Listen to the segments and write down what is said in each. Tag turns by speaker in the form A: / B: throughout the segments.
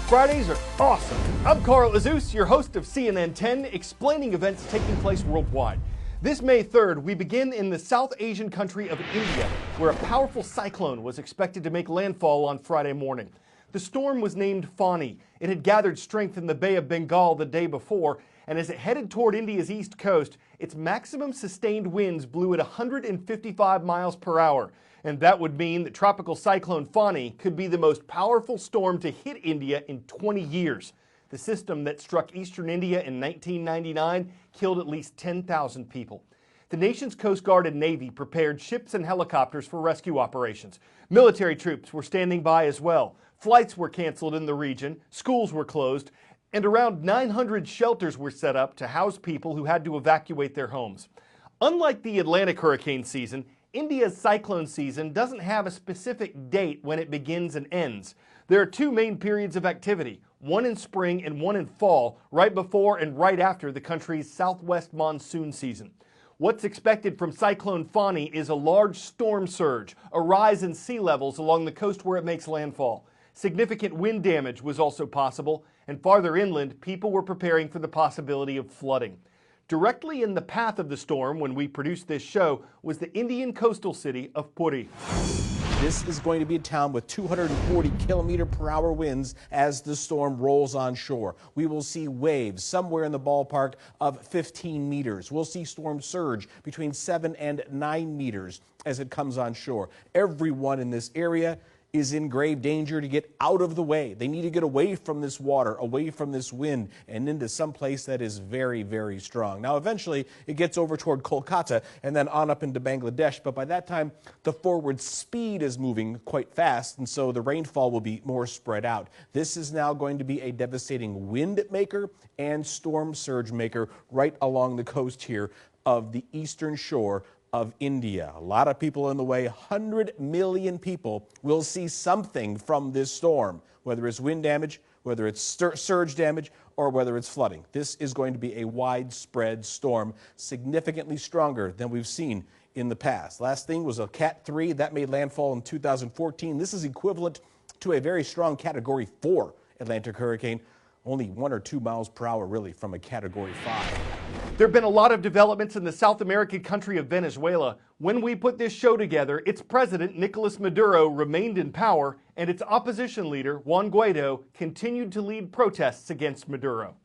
A: Fridays are awesome. I'm Carl Azuz, your host of CNN 10, explaining events taking place worldwide. This May 3rd, we begin in the South Asian country of India, where a powerful cyclone was expected to make landfall on Friday morning. The storm was named Fani. It had gathered strength in the Bay of Bengal the day before, and as it headed toward India's east coast, its maximum sustained winds blew at 155 miles per hour. And that would mean that Tropical Cyclone Fani could be the most powerful storm to hit India in 20 years. The system that struck eastern India in 1999 killed at least 10,000 people. The nation's Coast Guard and Navy prepared ships and helicopters for rescue operations. Military troops were standing by as well. Flights were canceled in the region, schools were closed, and around 900 shelters were set up to house people who had to evacuate their homes. Unlike the Atlantic hurricane season, India's cyclone season doesn't have a specific date when it begins and ends. There are two main periods of activity, one in spring and one in fall, right before and right after the country's southwest monsoon season. What's expected from Cyclone Fani is a large storm surge, a rise in sea levels along the coast where it makes landfall. Significant wind damage was also possible, and farther inland, people were preparing for the possibility of flooding. Directly in the path of the storm when we produced this show was the Indian coastal city of Puri.
B: This is going to be a town with 240 km/h winds as the storm rolls on shore. We will see waves somewhere in the ballpark of 15 meters. We'll see storm surge between 7 and 9 meters as it comes on shore. Everyone in this area is in grave danger to get out of the way. They need to get away from this water, away from this wind, and into some place that is very, very strong. Now, eventually, it gets over toward Kolkata and then on up into Bangladesh, but by that time, the forward speed is moving quite fast, and so the rainfall will be more spread out. This is now going to be a devastating wind maker and storm surge maker right along the coast here of the eastern shore of India. A lot of people in the way. 100 million people will see something from this storm, whether it's wind damage, whether it's surge damage, or whether it's flooding. This is going to be a widespread storm, significantly stronger than we've seen in the past. Last thing was a Cat 3 that made landfall in 2014. This is equivalent to a very strong Category 4 Atlantic hurricane, only 1 or 2 miles per hour really from a Category 5.
A: There have been a lot of developments in the South American country of Venezuela. When we put this show together, its president, Nicolas Maduro, remained in power, and its opposition leader, Juan Guaido, continued to lead protests against Maduro.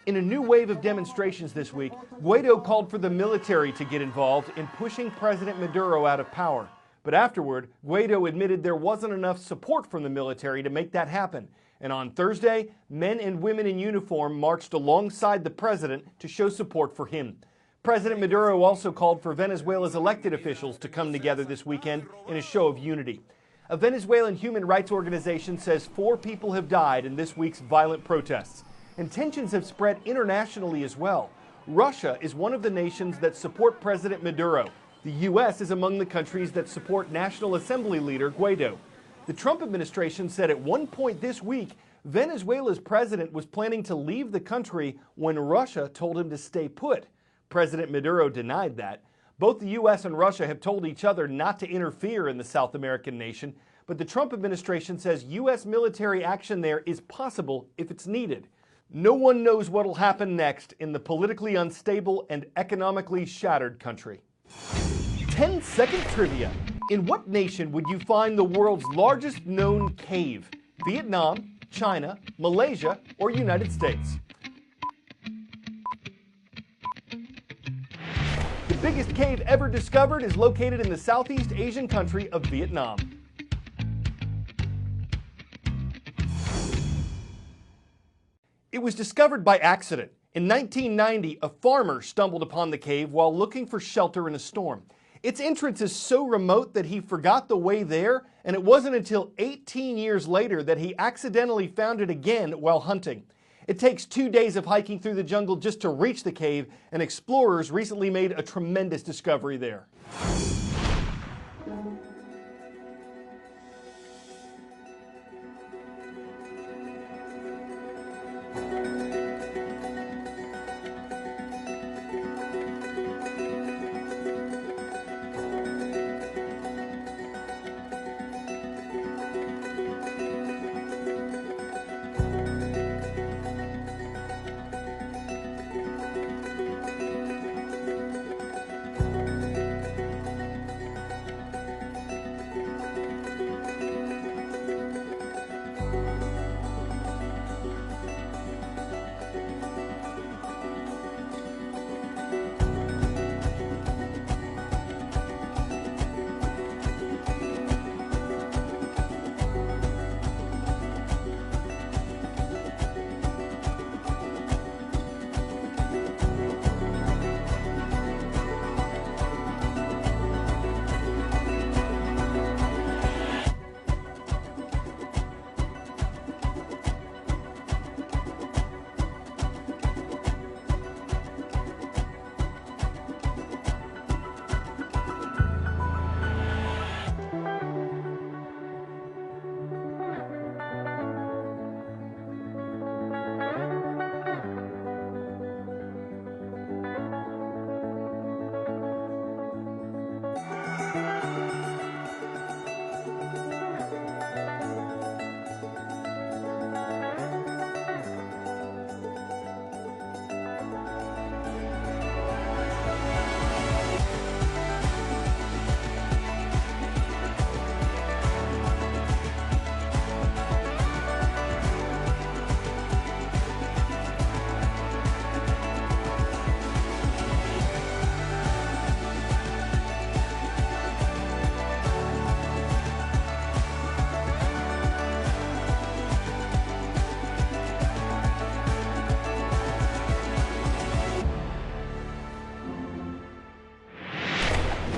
A: In a new wave of demonstrations this week, Guaido called for the military to get involved in pushing President Maduro out of power. But afterward, Guaido admitted there wasn't enough support from the military to make that happen. And on Thursday, men and women in uniform marched alongside the president to show support for him. President Maduro also called for Venezuela's elected officials to come together this weekend in a show of unity. A Venezuelan human rights organization says 4 people have died in this week's violent protests. And tensions have spread internationally as well. Russia is one of the nations that support President Maduro. The U.S. is among the countries that support National Assembly leader Guaido. The Trump administration said at one point this week, Venezuela's president was planning to leave the country when Russia told him to stay put. President Maduro denied that. Both the U.S. and Russia have told each other not to interfere in the South American nation, but the Trump administration says U.S. military action there is possible if it's needed. No one knows what will happen next in the politically unstable and economically shattered country. 10-second trivia. In what nation would you find the world's largest known cave? Vietnam, China, Malaysia, or United States? The biggest cave ever discovered is located in the Southeast Asian country of Vietnam. It was discovered by accident. In 1990, a farmer stumbled upon the cave while looking for shelter in a storm. Its entrance is so remote that he forgot the way there, and it wasn't until 18 years later that he accidentally found it again while hunting. It takes 2 days of hiking through the jungle just to reach the cave, and explorers recently made a tremendous discovery there.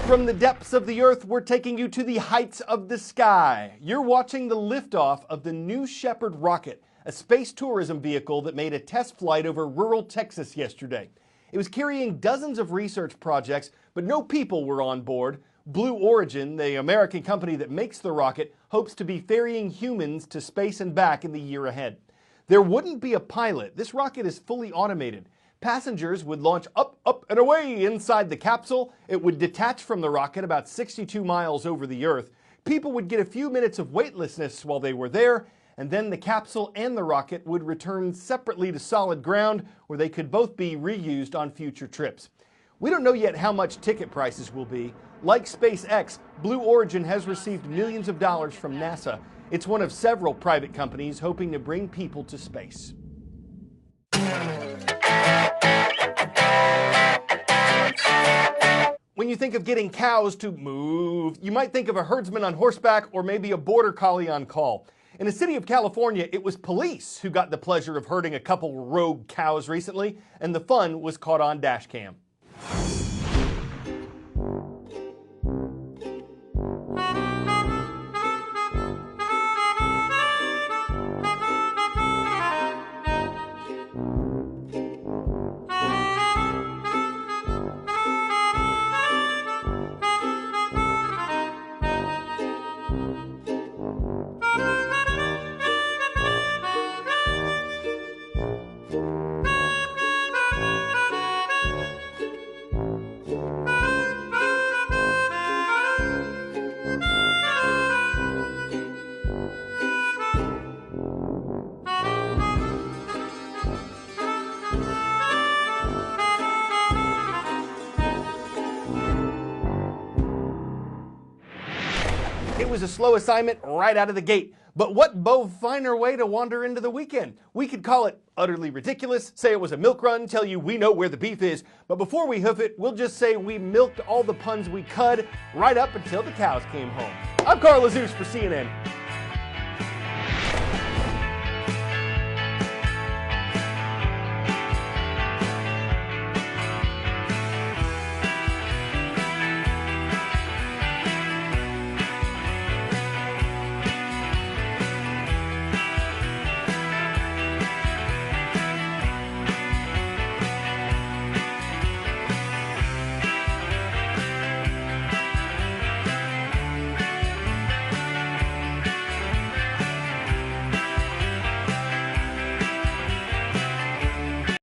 A: From the depths of the earth, we're taking you to the heights of the sky. You're watching the liftoff of the New Shepard rocket, a space tourism vehicle that made a test flight over rural Texas yesterday. It was carrying dozens of research projects, but no people were on board. Blue Origin, the American company that makes the rocket, hopes to be ferrying humans to space and back in the year ahead. There wouldn't be a pilot. This rocket is fully automated. Passengers would launch up, and away inside the capsule. It would detach from the rocket about 62 miles over the Earth. People would get a few minutes of weightlessness while they were there, and then the capsule and the rocket would return separately to solid ground, where they could both be reused on future trips. We don't know yet how much ticket prices will be. Like SpaceX, Blue Origin has received millions of dollars from NASA. It's one of several private companies hoping to bring people to space. When you think of getting cows to move, you might think of a herdsman on horseback or maybe a border collie on call. In the city of California, it was police who got the pleasure of herding a couple rogue cows recently, and the fun was caught on dash cam. It was a slow assignment right out of the gate. But what finer way to wander into the weekend? We could call it utterly ridiculous, say it was a milk run, tell you we know where the beef is, but before we hoof it, we'll just say we milked all the puns we could right up until the cows came home. I'm Carl Azuz for CNN.